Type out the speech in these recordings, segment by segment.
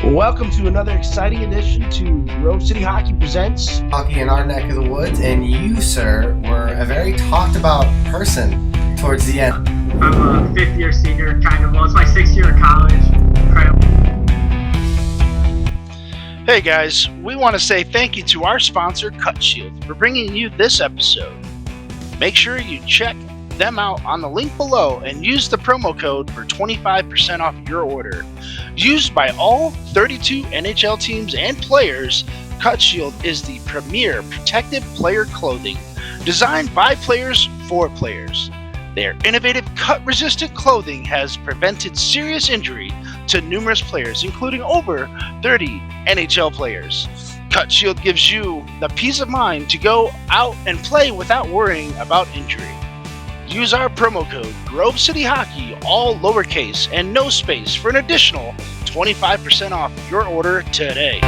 Welcome to another exciting edition to Grove City Hockey Presents Hockey in our neck of the woods, and you, sir, were a very talked about person towards the end. I'm a fifth-year senior, kind of. Well, it's my sixth year of college. Incredible. Hey guys, we want to say thank you to our sponsor, Cut Shield, for bringing you this episode. Make sure you check them out on the link below and use the promo code for 25% off your order. Used by all 32 NHL teams and players, Cut Shield is the premier protective player clothing designed by players for players. Their innovative cut-resistant clothing has prevented serious injury to numerous players, including over 30 NHL players. Cut Shield gives you the peace of mind to go out and play without worrying about injury. Use our promo code Grove City Hockey, all lowercase and no space, for an additional 25% off your order today.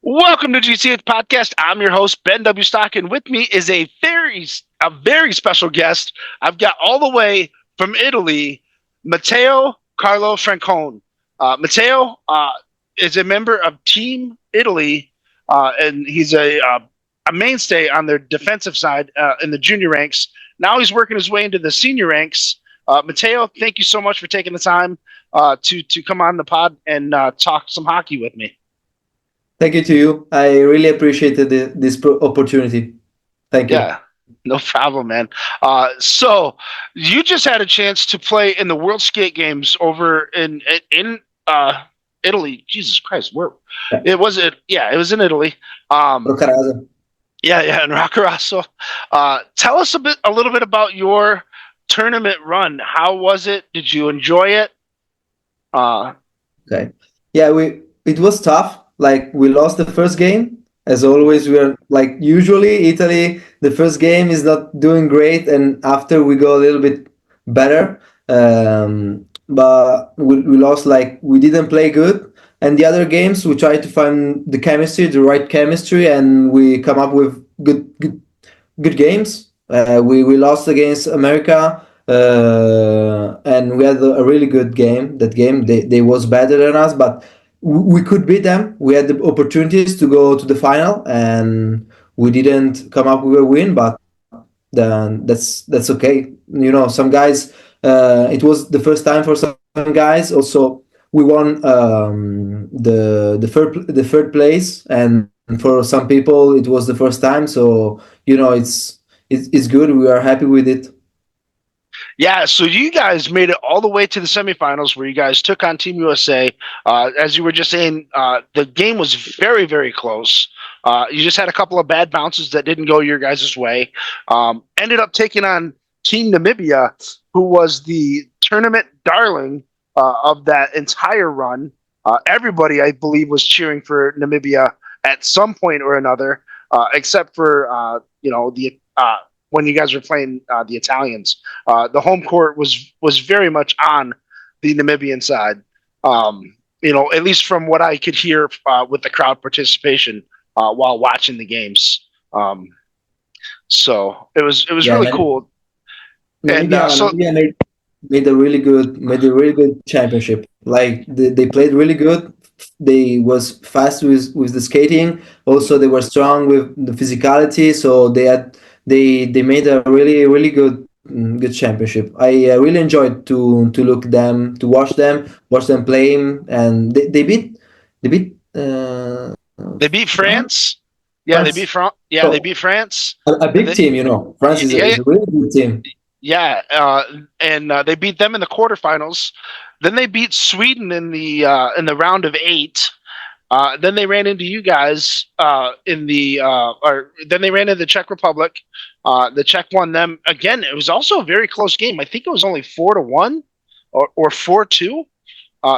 Welcome to GCH Podcast. I'm your host, Ben W. Stock, and with me is a very special guest. I've got all the way from Italy, Matteo Carlos Francon. Matteo is a member of Team Italy, and he's a mainstay on their defensive side in the junior ranks. Now he's working his way into the senior ranks. Matteo, thank you so much for taking the time to come on the pod and talk some hockey with me. Thank you to you. I really appreciated this opportunity. Thank you. Yeah, no problem, man. So you just had a chance to play in the World Skate Games over in Italy. Jesus Christ, where it was it? Yeah, it was in Italy. Roccaraso. Yeah, in Roccaraso. Tell us a little bit about your tournament run. How was it? Did you enjoy it? Okay. Yeah, it was tough. Like, we lost the first game. As always, usually Italy, the first game is not doing great, and after we go a little bit better. But we lost, we didn't play good. And the other games, we tried to find the right chemistry, and we come up with good games. We lost against America, and we had a really good game. That game, they was better than us, but we could beat them. We had the opportunities to go to the final, and we didn't come up with a win, but then that's okay. You know, some guys, it was the first time for some guys. Also, we won the third place, and for some people it was the first time. So, you know, it's good. We are happy with it. Yeah, so you guys made it all the way to the semifinals where you guys took on Team USA. As you were just saying, the game was very, very close. You just had a couple of bad bounces that didn't go your guys' way. Ended up taking on Team Namibia, who was the tournament darling of that entire run. Everybody, I believe, was cheering for Namibia at some point or another, except for when you guys were playing the Italians. The home court was very much on the Namibian side. At least from what I could hear with the crowd participation while watching the games. So it was really cool. Namibia made a really good championship. Like, they played really good. They was fast with the skating. Also, they were strong with the physicality. So they made a really good championship. I really enjoyed to watch them playing, and they beat France. Yeah, France. They beat France. A big team, you know. France is a really good team. Yeah, and they beat them in the quarterfinals. Then they beat Sweden in the round of 8. Then they ran into you guys then they ran into the Czech Republic. The Czech won them again. It was also a very close game. I think it was only 4-1 or 4-2,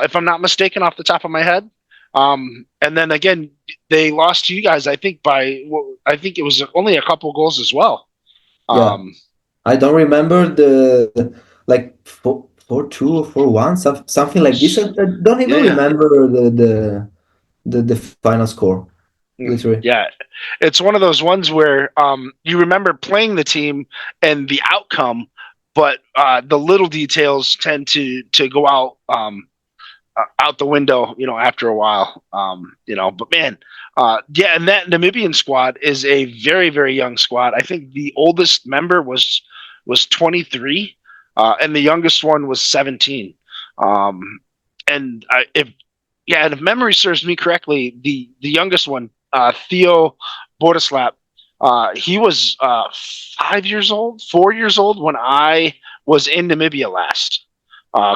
if I'm not mistaken, off the top of my head. And then again, they lost to you guys. I think I think it was only a couple goals as well. Yeah. I don't remember the like 4-2 or 4-1, something like this. I don't even Yeah. remember the final score, literally. Yeah, it's one of those ones where you remember playing the team and the outcome, but the little details tend to go out the window, after a while. But man, yeah, and that Namibian squad is a very, very young squad. I think the oldest member was 23, and the youngest one was 17. Um, and if memory serves me correctly, the youngest one, Theo Borislav, he was 5 years old, 4 years old when I was in Namibia last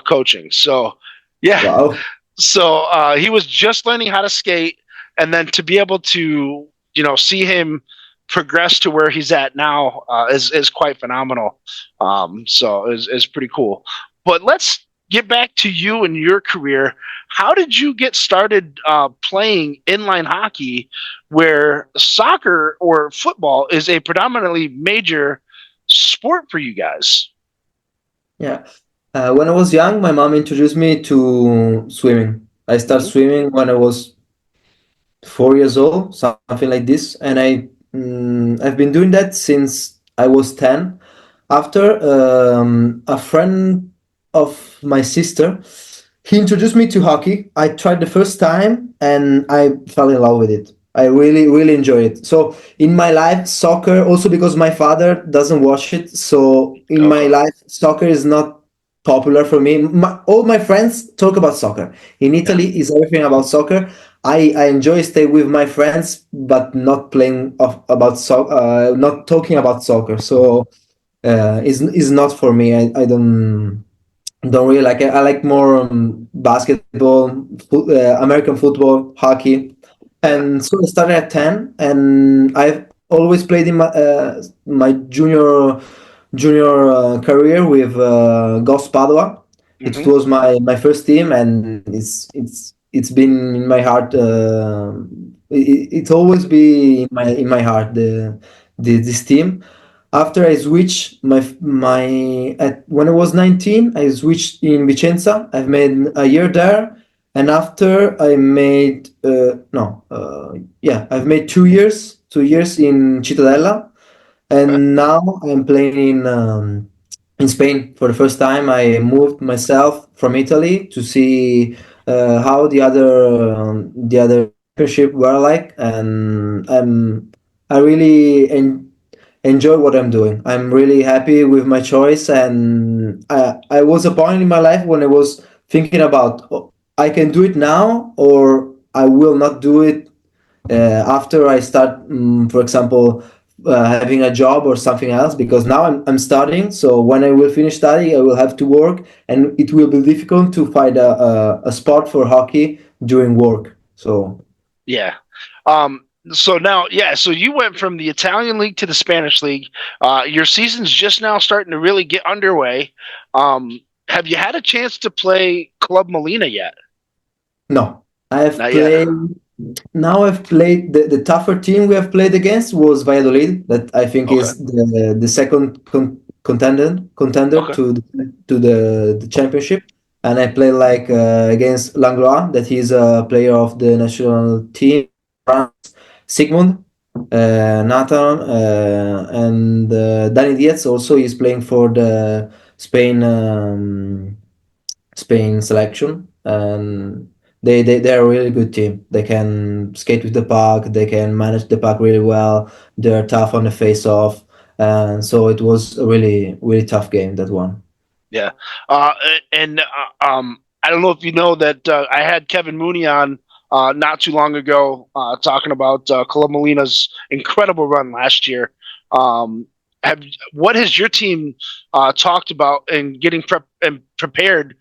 coaching. So, yeah, Wow. so he was just learning how to skate, and then to be able to see him progress to where he's at now is quite phenomenal. So is pretty cool. But let's get back to you and your career. How did you get started playing inline hockey, where soccer or football is a predominantly major sport for you guys? Yeah. When I was young, my mom introduced me to swimming. I started Mm-hmm. swimming when I was 4 years old, something like this, and I've been doing that since I was 10. After a friend of my sister, he introduced me to hockey. I tried the first time and I fell in love with it. I really, really enjoy it. So in my life, soccer, also because my father doesn't watch it. So in my Okay. life, soccer is not popular for me. All my friends talk about soccer. In Yeah. Italy, is everything about soccer. I enjoy stay with my friends, but not playing about not talking about soccer. So is not for me. I don't really like it. I like more basketball, American football, hockey, Yeah. and so I started at 10, and I've always played in my junior career with Gos Padua. It Mm-hmm. was my first team, and it's been in my heart. It's always be in my heart this team. After I switched when I was 19, I switched in Vicenza. I've made a year there, and after I made no, yeah, I've made 2 years, 2 years in Cittadella, Okay. and now I'm playing in Spain for the first time. I moved myself from Italy to see how the other championship were like, and I really enjoy what I'm doing. I'm really happy with my choice, and I was a point in my life when I was thinking about, "Oh, I can do it now, or I will not do it after I start, for example, having a job or something else, because now I'm studying. So when I will finish studying, I will have to work, and it will be difficult to find a spot for hockey during work. So Yeah. So now, yeah, so you went from the Italian league to the Spanish league. Your season's just now starting to really get underway. Have you had a chance to play Club Molina yet? no, I've Not yet. played. Now I've played the tougher team we have played against was Valladolid, that I think Okay. is the second contender Okay. to the championship. And I played like against Langlois, that he's a player of the national team, France, Sigmund, Nathan, and Danny Diaz also is playing for the Spain selection, and they're a really good team. They can skate with the puck, they can manage the puck really well, they're tough on the face off, and so it was a really, really tough game, that one. Yeah. Uh, and I don't know if you know that I had Kevin Mooney on not too long ago talking about Club Molina's incredible run last year. Um, what has your team talked about in getting prepared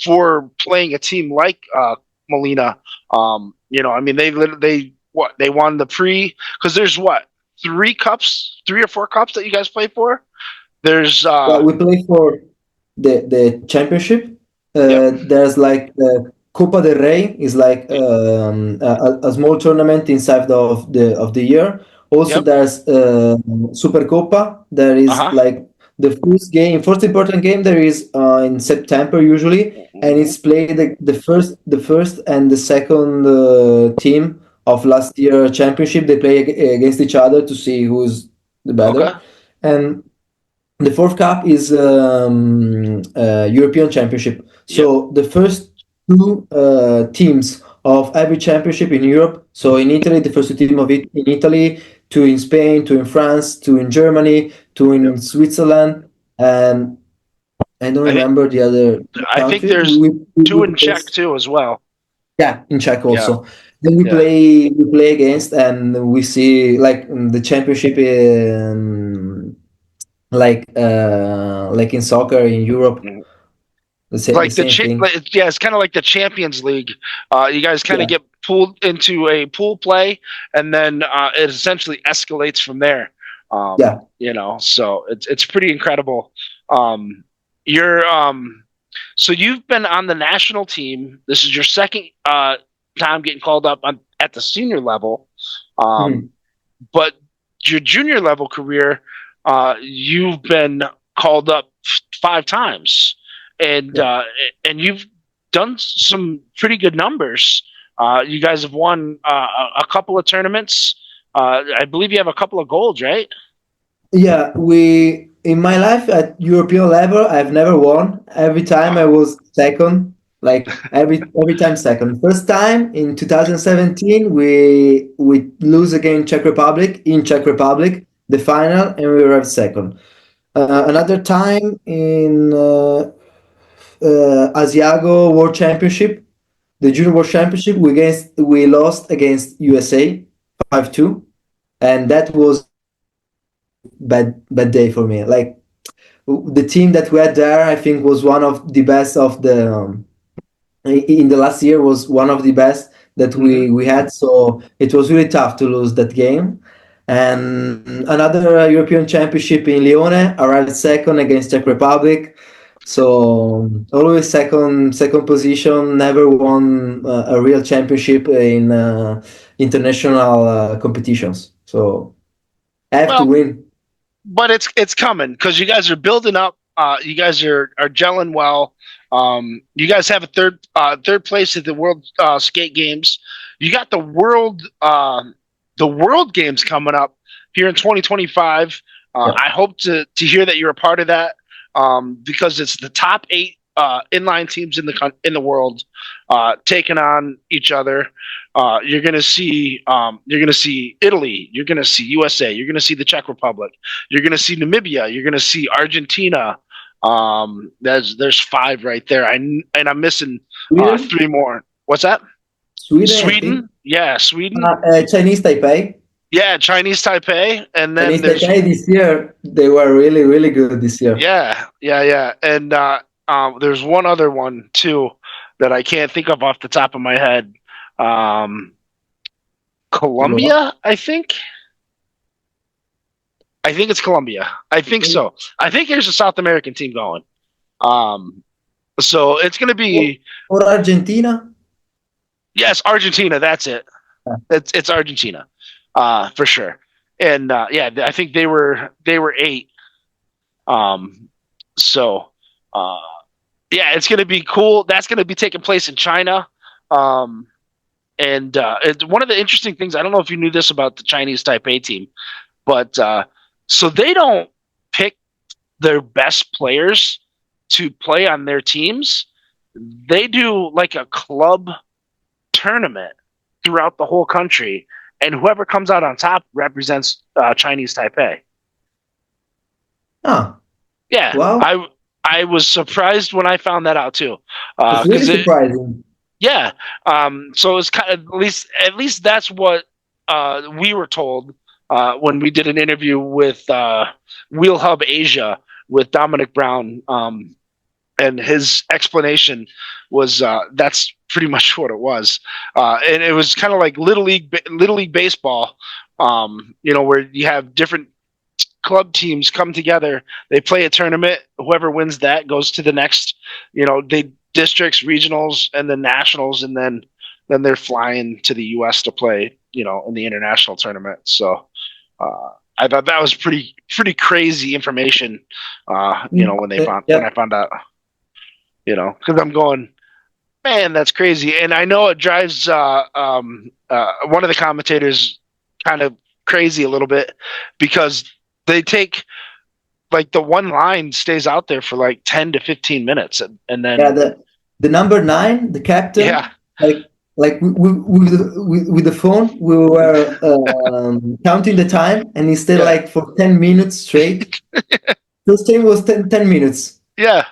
for playing a team like Molina? I mean, they won the pre, because there's what, three or four cups that you guys play for. There's Yeah, we play for the championship. yep. There's like Copa del Rey is like a small tournament inside of the year. Also, Yep. there's Supercopa. There is Uh-huh. like the first important game there is in September usually, and Hmm. it's played the first and the second team of last year championship. They play against each other to see who's the Okay. better, and the fourth cup is European Championship. Yep. So the first two teams of every championship in Europe. So in Italy, the first two team of it in Italy, two in Spain, two in France, two in Germany, two Yep. in Switzerland, and I don't I think remember the other I think country. there's two We in Czech place, too as well. yeah, in Czech Yeah. also. Then Yeah. we play against, and we see like the championship like in soccer in Europe, Mhm. the Like same thing. yeah, it's kind of like the Champions League. You guys kind of Yeah, get pulled into a pool play, and then it essentially escalates from there. yeah, So it's pretty incredible. You're So you've been on the national team. This is your second time getting called up at the senior level. mhm, Um, but your junior level career, you've been called up 5 times, and yeah, uh, and you've done some pretty good numbers. You guys have won a couple of tournaments. I believe you have a couple of golds, right? yeah. We in my life at European level, I've never won. Every time I was second, like every time second. First time in 2017, we lose against Czech Republic in Czech Republic, the final, and we were second. Another time in Asiago World Championship, the Junior World Championship, we lost against USA 5-2, and that was bad day for me. Like the team that we had there, I think was one of the best of the in the last year was one of the best that Mm-hmm. we had. So it was really tough to lose that game. And another European Championship in Lione, arrived second against Czech Republic. So always second position. Never won a real championship in international competitions. So I have to Well, win. but it's coming because you guys are building up. You guys are gelling well. You guys have a third place at the World Skate Games. You got the World Games coming up here in 2025. Yeah. I hope to hear that you're a part of that because it's the top 8 inline teams in the world taking on each other. You're gonna see Italy. You're gonna see USA. You're gonna see the Czech Republic. You're gonna see Namibia. You're gonna see Argentina. There's 5 right there. And I'm missing Sweden, 3 more. What's that? Sweden, I think. Sweden. Yeah, Sweden. Chinese Taipei. Yeah, Chinese Taipei. And then Chinese there's Taipei this year, they were really, really good this year. yeah. And there's one other one too that I can't think of off the top of my head. Um, Colombia, I think. I think it's Colombia. I think so. I think there's a South American team going. Um, so it's going to be Or Argentina. yes, Argentina. That's it. Yeah. It's Argentina, for sure. And yeah, I think they were 8. Um, so uh, yeah, it's going to be cool. That's going to be taking place in China. Um, and it's one of the interesting things. I don't know if you knew this about the Chinese Taipei team, but so they don't pick their best players to play on their teams. They do like a club tournament throughout the whole country, and whoever comes out on top represents Chinese Taipei. Ah, Yeah, wow. I was surprised when I found that out too, It's really because surprising. yeah. So it's kind of at least that's what we were told when we did an interview with Wheel Hub Asia with Dominic Brown, and his explanation was that's pretty much what it was, and it was kind of like little league baseball, where you have different club teams come together, they play a tournament, whoever wins that goes to the next. districts, regionals, and then nationals, and then they're flying to the U.S. to play, in the international tournament. So I thought that was pretty crazy information. When Yeah. I found out, because I'm going, man, that's crazy. And I know it drives one of the commentators kind of crazy a little bit because they take like the one line stays out there for like 10 to 15 minutes and then Yeah, the number 9, the captain, yeah like with the phone, we were counting the time, and he stayed yeah like for 10 minutes straight. First time was 10 minutes. yeah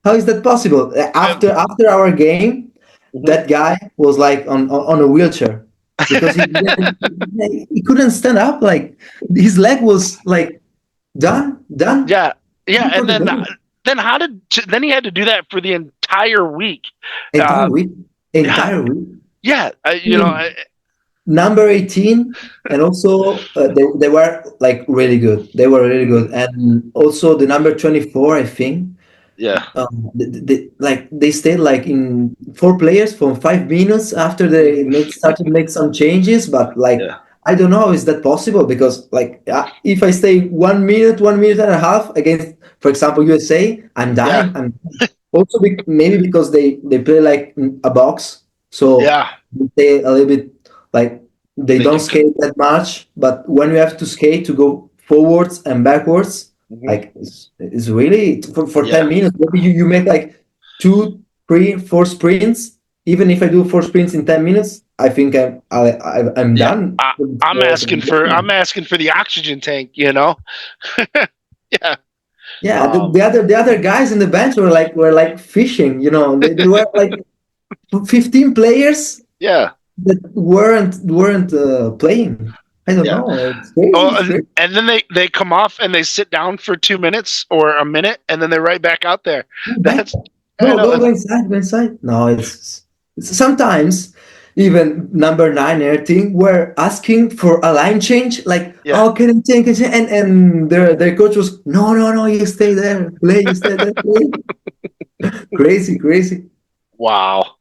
How is that possible? After our game, Mhm. that guy was like on a wheelchair because he couldn't stand up. Like his leg was like done yeah for and the game. then he had to do that for the entire week. Entire week, Yeah, entire week. yeah, Number 18, and also they were like really good. They were really mhm. good, and also the number 24, I think. Yeah, They stayed like in 4 players for 5 minutes after they started to make some changes, but like yeah, I don't know, is that possible? Because like if I stay 1 minute, 1 minute and a half against, for example, USA, I'm yeah, dying. I'm also maybe because they play like a box, so yeah. they stay a little bit like they They don't can. skate that much. But when you have to skate to go forwards and backwards, Mhm. like it's really for Yeah, 10 minutes. Maybe you make like 2, 3, 4 sprints. Even if I do 4 sprints in 10 minutes, I think I'm yeah. done. I'm asking for the oxygen tank. Yeah. Yeah, Um. the other guys in the bench were like fishing. They were like 15 players Yeah. that weren't playing. I don't Yeah. know. It's crazy. Oh, It's crazy. and then they come off and they sit down for 2 minutes or a minute, and then they're right back out there. Back. That's I No, know. go inside, go inside. No, it's sometimes even number 9 air team were asking for a line change, like, Yeah. oh, can I change? And their coach was, no, you stay there, play, you stay there, play. Crazy, crazy. Wow.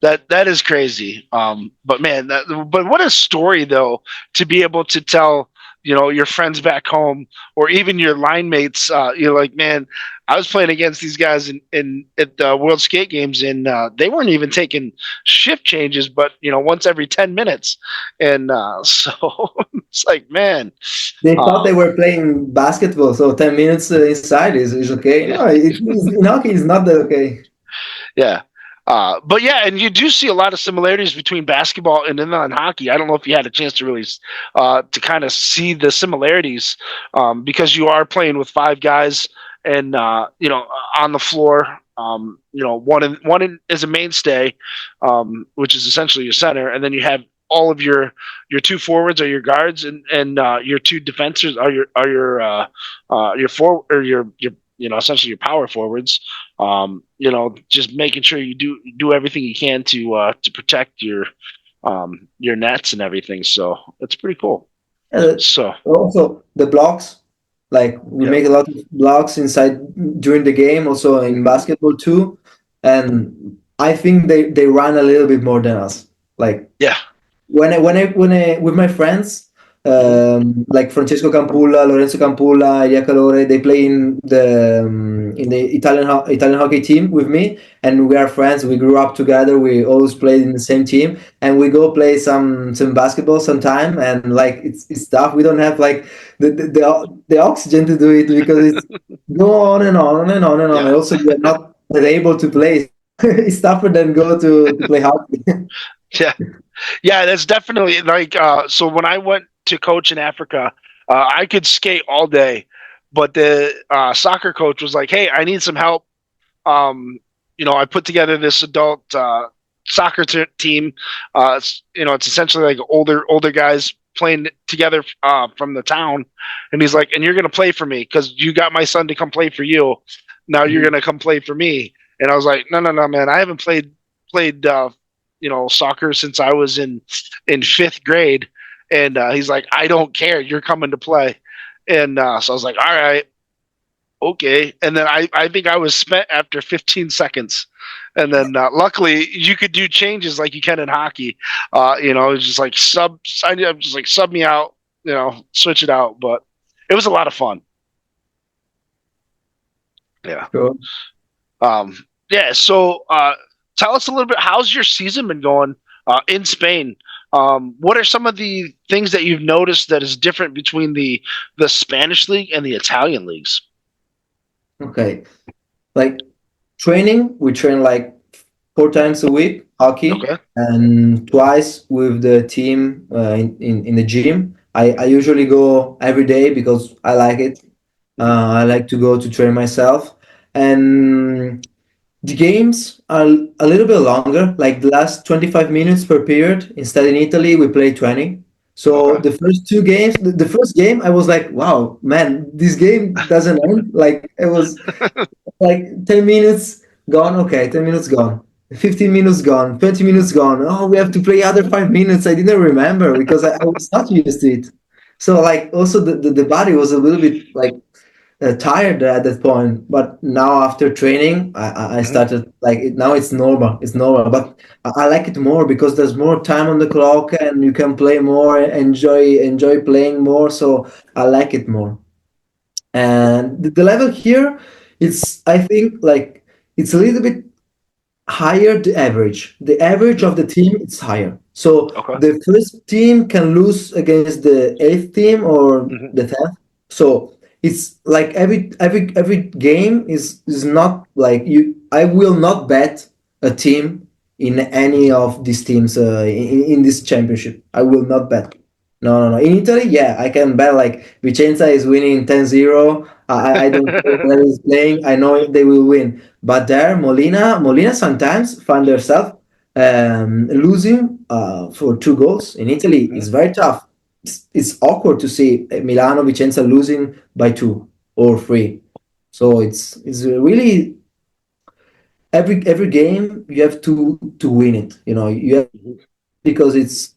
That is crazy. But man, but what a story though to be able to tell your friends back home or even your line mates. You're like, man, I was playing against these guys in at the World Skate Games, and they weren't even taking shift changes, but once every 10 minutes, and so it's like, man, They thought uh, they were playing basketball, so 10 minutes inside is okay. yeah, No, in hockey, it's not that okay. yeah. But yeah, and you do see a lot of similarities between basketball and inline hockey. I don't know if you had a chance to really to kind of see the similarities because you are playing with 5 guys and on the floor. Is a mainstay, which is essentially your center, and then you have all of your 2 forwards are your guards, and your 2 defenders your forward or your essentially your power forwards. Just making sure you do everything you can to protect your nets and everything. So it's pretty cool. Uh, So Also, the blocks, like we yeah, make a lot of blocks inside during the game, also in mm-hmm. basketball too. And I think they run a little bit more than us. Like Yeah, when I with my friends, mm-hmm. like Francesco Campulla, Lorenzo Campulla, Elia Calore, they play in the Italian hockey team with me, and we are friends. We grew up together. We always played in the same team, and we go play some basketball sometime. And like it's tough. We don't have like the oxygen to do it because it's go on and on and on and on. Yeah, And also, you're not able to play. It's tougher than go to play hockey. yeah, yeah. That's definitely like so. When I went to coach in Africa, I could skate all day, but the soccer coach was like, "Hey, I need some help." I put together this adult soccer team. It's essentially like older guys playing together from the town, and he's like, "And you're gonna play for me because you got my son to come play for you. Now you're gonna come play for me." And I was like, "No, man, I haven't played soccer since I was in 5th grade." And he's like, "I don't care. You're coming to play." And so I was like, "All right, okay. And then I think I was spent after 15 seconds. And then luckily you could do changes like you can in hockey. It's just like sub me out, switch it out. But it was a lot of fun. Yeah. Sure. Yeah. So tell us a little bit. How's your season been going in Spain? What are some of the things that you've noticed that is different between the Spanish league and the Italian leagues? Okay. Like training, we train like 4 times a week, hockey, Okay. and twice with the team in the gym. I usually go every day because I like it. I like to go to train myself. And the games are a little bit longer, like the last 25 minutes per period. Instead, in Italy, we play 20. So Okay. the first 2 games, the first game, I was like, wow, man, this game doesn't end. Like, it was like 10 minutes gone. Okay, 10 minutes gone. 15 minutes gone. 20 minutes gone. Oh, we have to play other 5 minutes. I didn't remember because I was not used to it. So, like, also the body was a little bit like tired at that point, but now after training I Mhm. started like it. Now it's normal, but I like it more because there's more time on the clock and you can play more, enjoy playing more, so I like it more. And the level here, it's, I think, like it's a little bit higher. The average of the team is higher, so Okay. the first team can lose against the eighth team or Mhm. the 10th. So it's like every game is not like you. I will not bet a team in any of these teams in this championship. I will not bet. No. In Italy, yeah, I can bet like Vicenza is winning 10-0. I don't care where he's playing. I know they will win. But there, Molina sometimes find herself losing for 2 goals. In Italy, Mhm. it's very tough. It's awkward to see Milano Vicenza losing by 2 or 3. So it's really every game you have to win it. You have, Mhm. because it's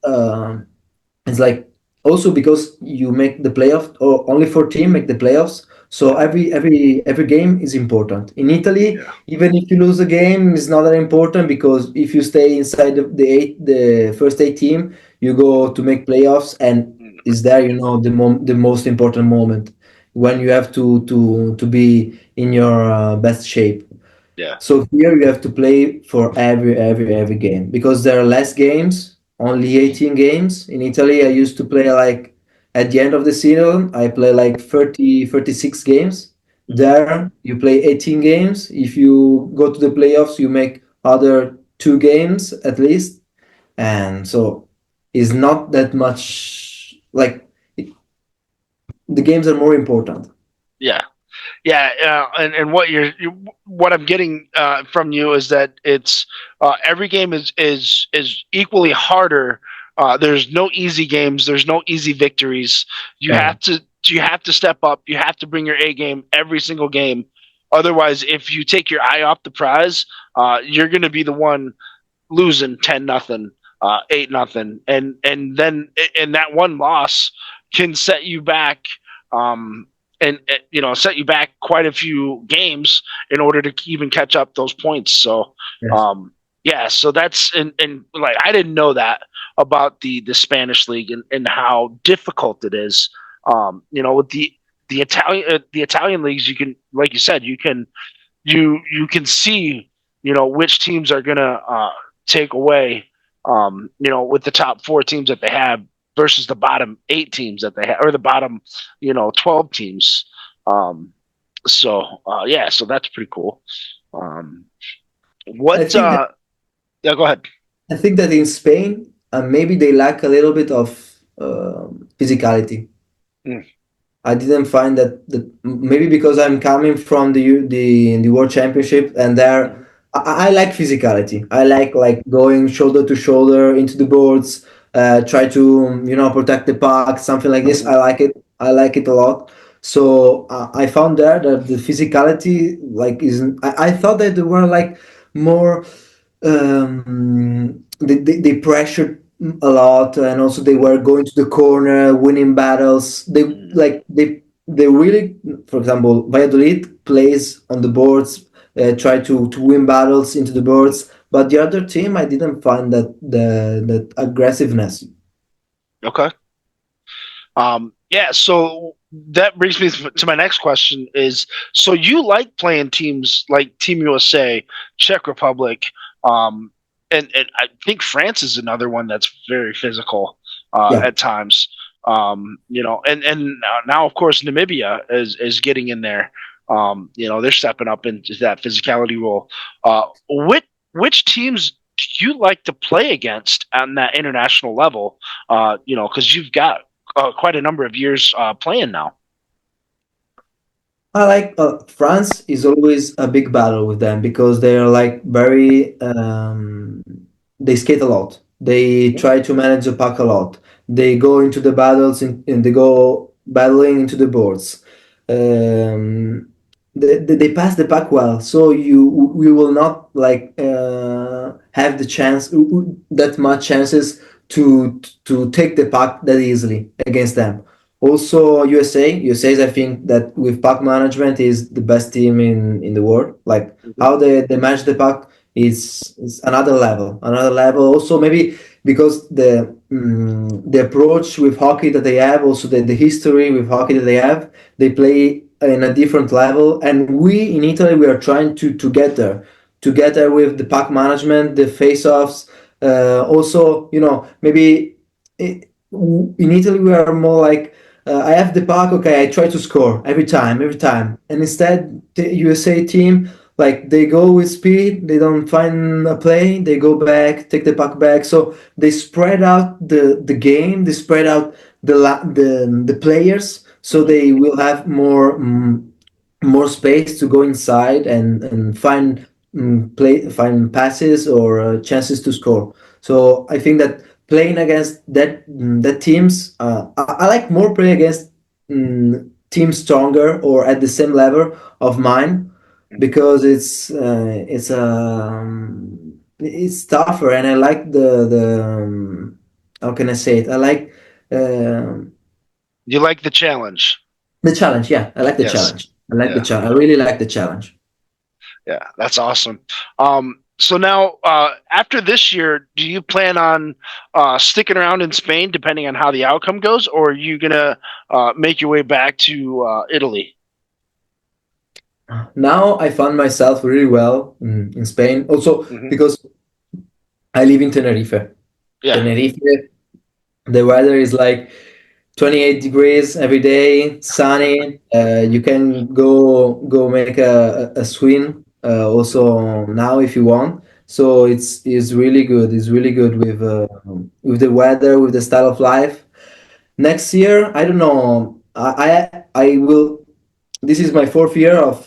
like also because you make the playoff, or only 4 teams make the playoffs. So Yeah. every game is important. In Italy, Yeah. even if you lose a game, it's not that important because if you stay inside the first 8 team, you go to make playoffs, and Mm. is there the most important moment when you have to be in your best shape. Yeah. So here you have to play for every game because there are less games, only 18 games. In Italy, I used to play like at the end of the season, I play like 36 games. Mhm. There you play 18 games. If you go to the playoffs, you make other 2 games at least. And so it's not that much like the games are more important. Yeah. Yeah, and what I'm getting from you is that it's every game is equally harder. There's no easy games. There's no easy victories. You Yeah. have to you have to step up. You have to bring your A game every single game. Otherwise, if you take your eye off the prize, you're going to be the one losing 10-0, 8-0, and that one loss can set you back, um, and set you back quite a few games in order to even catch up those points. So, Yes. yeah, so that's and like I didn't know that about the Spanish league and how difficult it is. With the Italian leagues, you can, like you said, you can see which teams are gonna take away with the top 4 teams that they have versus the bottom 8 teams that they have, or the bottom 12 teams. So that's pretty cool. Um, I what? think Yeah, go ahead. I think that in Spain, maybe they lack a little bit of physicality. Mm. I didn't find that maybe because I'm coming from the World Championship, and there Mhm. I like physicality. I like going shoulder to shoulder into the boards, try to protect the puck, something like this. I Mhm. like it. I like it a lot. So I found there that the physicality like isn't. I thought that they were like more they pressured a lot, and also they were going to the corner winning battles. They Mhm. like they really, for example, Valladolid plays on the boards, try to win battles into the boards. But the other team, I didn't find that aggressiveness. Okay. Yeah, so that brings me to my next question is, so you like playing teams like Team USA, Czech Republic, um, and I think France is another one that's very physical Yeah. at times. And now of course Namibia is getting in there. They're stepping up into that physicality role. Which teams do you like to play against on that international level? Because you've got quite a number of years playing now. I like France is always a big battle with them because they are like very they skate a lot. They try to manage the puck a lot. They go into the battles and they go battling into the boards. They pass the puck well, so we will not like have the chance that much chances to take the puck that easily against them. Also, USA is I think that with puck management is the best team in the world. Like how they manage the puck is another level, another level. Also, maybe because the approach with hockey that they have, also the history with hockey that they play in a different level. And we in Italy we are trying to get there with the puck management, the face-offs. Also, maybe in Italy we are more like I have the puck, okay, I try to score every time. And instead, the USA team, like they go with speed, they don't find a play, they go back, take the puck back. So they spread out the game, they spread out the players, so they will have more space to go inside and find passes or chances to score. So I think that playing against that teams, I like more play against teams stronger or at the same level of mine because it's tougher and I like the how can I say it? I like uh, You like the challenge? the challenge. Yeah, I like the Yes. challenge. I like the Yeah. challenge. I really like the challenge. Yeah. That's awesome. So now, after this year, do you plan on sticking around in Spain, depending on how the outcome goes, or are you gonna make your way back to Italy? Now I found myself really well in Spain. Also Hmm. because I live in Tenerife. Yeah. Tenerife, the weather is like 28 degrees every day, sunny. You can go make a swim also now if you want. So it's really good. It's really good with the weather, with the style of life. Next year, I don't know. I will. This is my fourth year of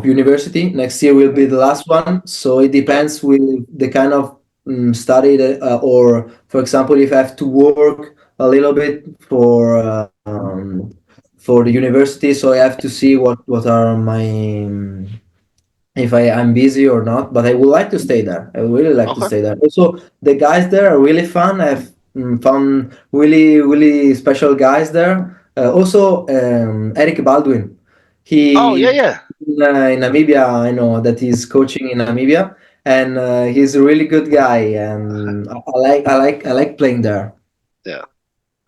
university. Next year will be the last one. So it Yeah. depends with the kind of study that, or for example, if I have to work a little bit for the university, so I have to see what are my if I'm busy or not, but I would like to stay there. I would really like to Okay. stay there. Also, the guys there are really fun. I've found really special guys there. Also, Eric Baldwin. Oh yeah, He yeah, in Namibia. I know that he's coaching in Namibia, and he's a really good guy. And I like playing there. yeah.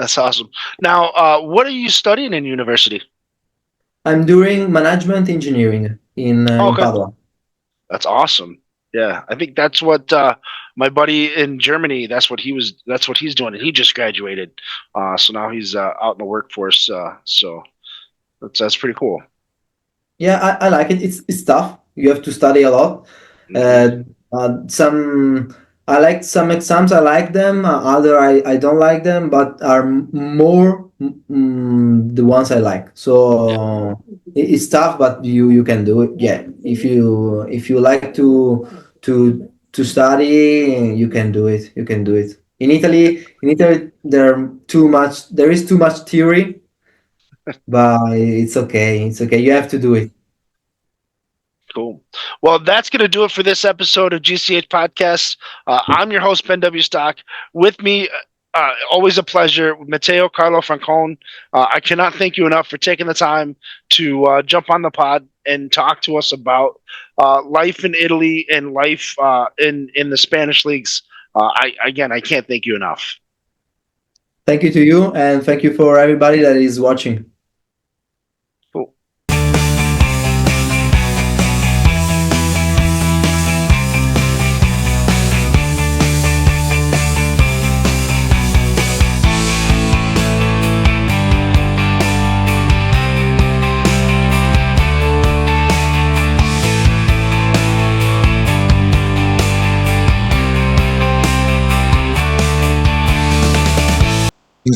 That's awesome. Now, what are you studying in university? I'm doing management engineering Oh, in okay. Padua. That's awesome. Yeah, I think that's what my buddy in Germany. That's what he was. That's what he's doing, and he just graduated. So now he's out in the workforce. So that's pretty cool. Yeah, I like it. It's tough. You have to study a lot. Hmm. Some I like some exams. I like them. Other I don't like them, but are more the ones I like. Yeah. So it's tough, but you can do it. Yeah, if you like to study, you can do it. You can do it. In Italy, there is too much theory, but it's okay. It's okay. You have to do it. Cool. Well, that's going to do it for this episode of GCH Podcast. I'm your host, Ben W. Stock. With me, Always a pleasure. Matteo Carlos Francon, I cannot thank you enough for taking the time to jump on the pod and talk to us about life in Italy and life in the Spanish leagues. I can't thank you enough. Thank you to you, and thank you for everybody that is watching. Cool.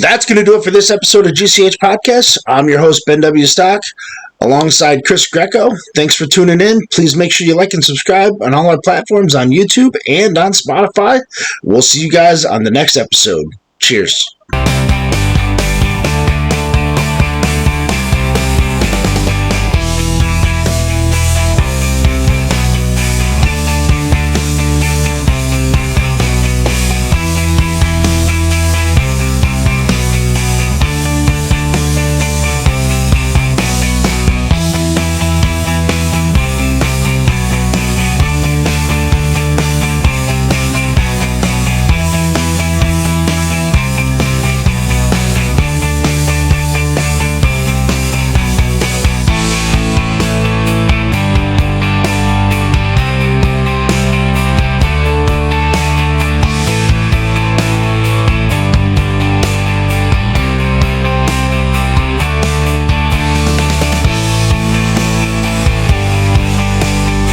That's going to do it for this episode of GCH Podcast. I'm your host, Ben W. Stock, alongside Chris Greco. Thanks for tuning in. Please make sure you like and subscribe on all our platforms on YouTube and on Spotify. We'll see you guys on the next episode. Cheers.